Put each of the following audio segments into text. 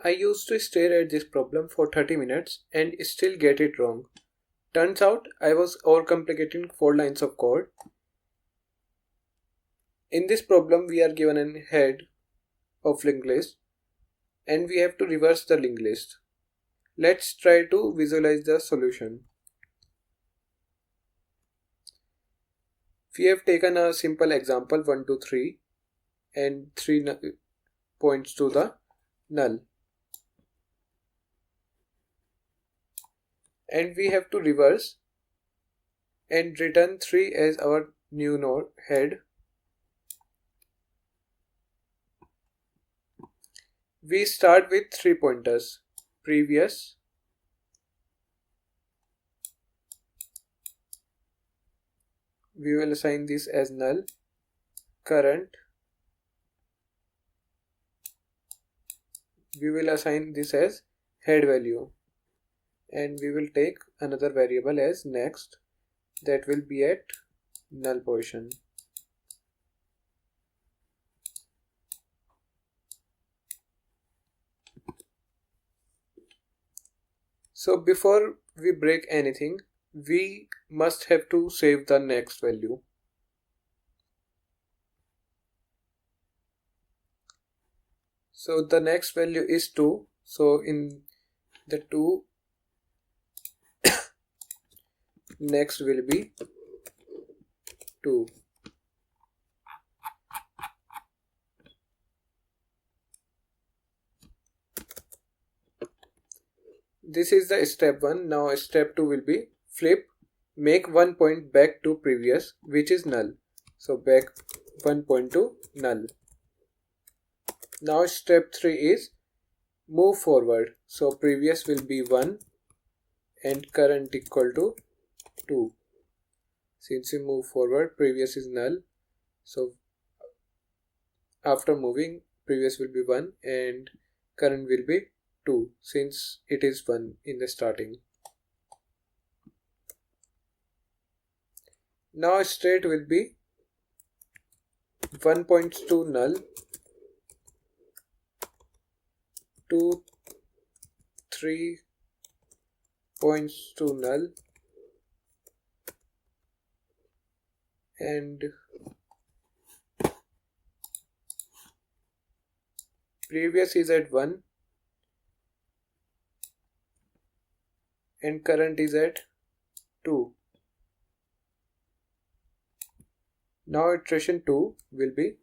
I used to stare at this problem for 30 minutes and still get it wrong. Turns out I was overcomplicating 4 lines of code. In this problem we are given a head of linked list and we have to reverse the linked list. Let's try to visualize the solution. We have taken a simple example 1, 2, 3 and 3 points to the null. And we have to reverse and return 3 as our new node head. We start with 3 pointers: previous, we will assign this as null, current, we will assign this as head value, and we will take another variable as next that will be at null position. So before we break anything, we must have to save the next value. So the next value is 2. So in the 2, next will be 2. This is the step 1. Now step 2 will be flip, make 1 point back to previous, which is null. So back 1 point to null. Now step 3 is move forward. So previous will be 1 and current equal to 2. Since we move forward, previous is null. So after moving, previous will be 1 and current will be 2 since it is 1 in the starting. Now state will be 1 points to null, 2, 3 points to null, and previous is at 1 and current is at 2. Now iteration 2 will be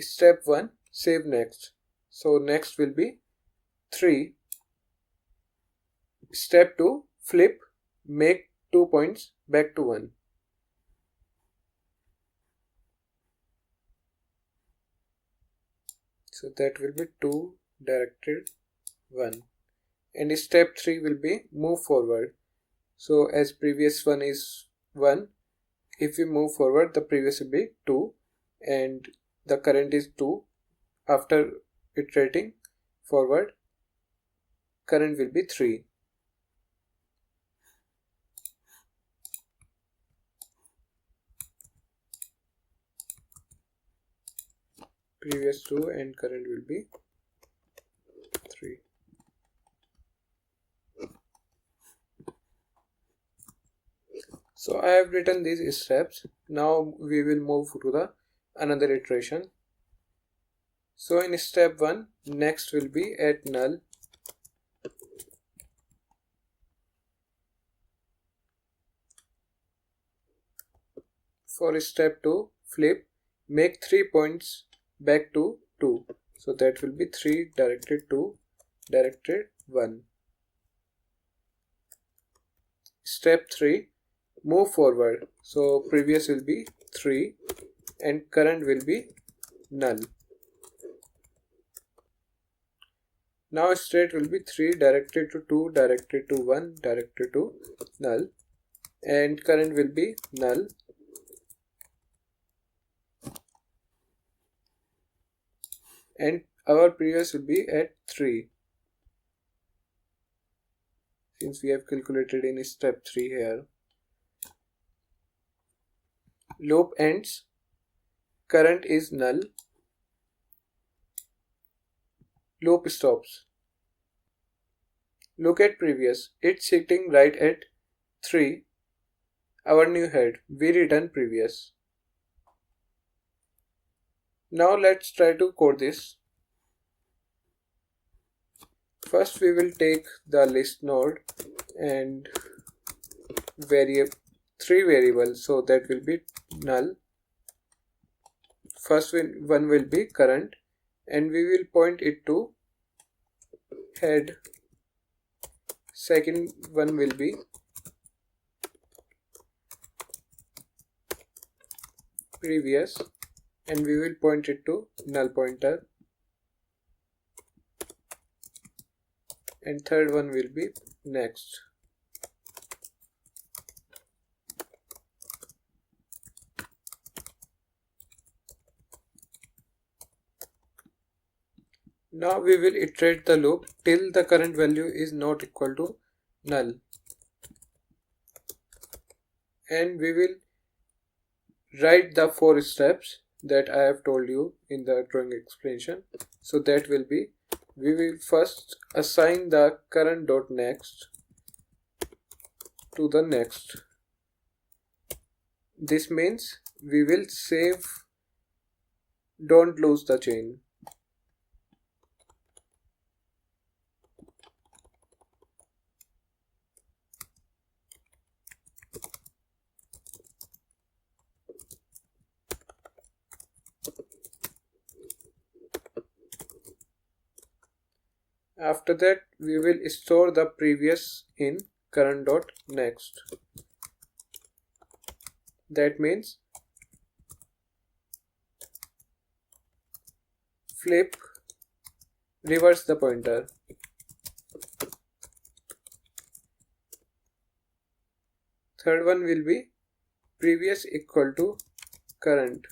step 1 save next. So next will be 3. Step 2 flip, make 2 points back to 1. So that will be 2 directed 1. And step 3 will be move forward. So as previous one is 1, if we move forward, the previous will be 2 and the current is 2. After iterating forward, current will be 3. Previous 2 and current will be 3. So I have written these steps. Now we will move to the another iteration. So in step 1, next will be at null. For step 2, flip, make 3 points back to 2. So that will be 3 directed 2, directed 1. Step 3, move forward. So previous will be 3 and current will be null. Now state will be 3 directed to 2, directed to 1, directed to null, and current will be null. And our previous will be at 3. Since we have calculated in step 3 here. Loop ends, current is null, loop stops. Look at previous. It's sitting right at 3. Our new head. We return previous. Now let's try to code this. First we will take the list node and variable 3 variables, so that will be null. First one will be current and we will point it to head. Second one will be previous and we will point it to null pointer, and third one will be next. Now we will iterate the loop till the current value is not equal to null, and we will write the 4 steps that I have told you in the drawing explanation. So that will be, we will first assign the current.next to the next. This means we will save don't lose the chain. After that, we will store the previous in current.next. That means flip, reverse the pointer. Third one will be previous equal to current.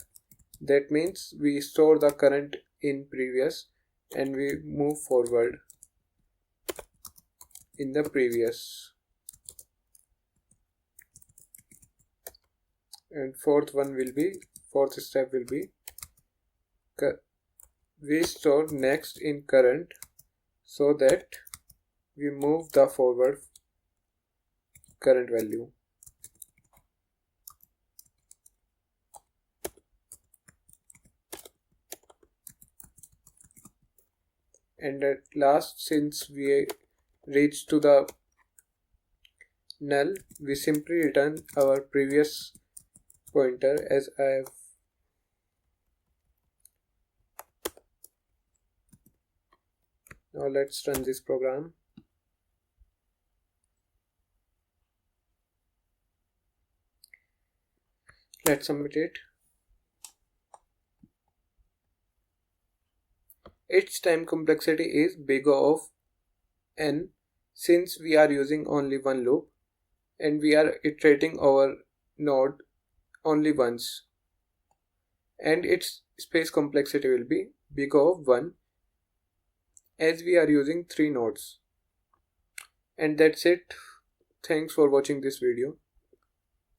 That means we store the current in previous and we move forward in the previous. And fourth step will be we store next in current so that we move the forward current value. And at last, since we reach to the null, we simply return our previous pointer as I have. Now let's run this program. Let's submit it. Its time complexity is big O of n, since we are using only one loop and we are iterating our node only once, and its space complexity will be big O of 1 as we are using 3 nodes. And that's it. Thanks for watching this video.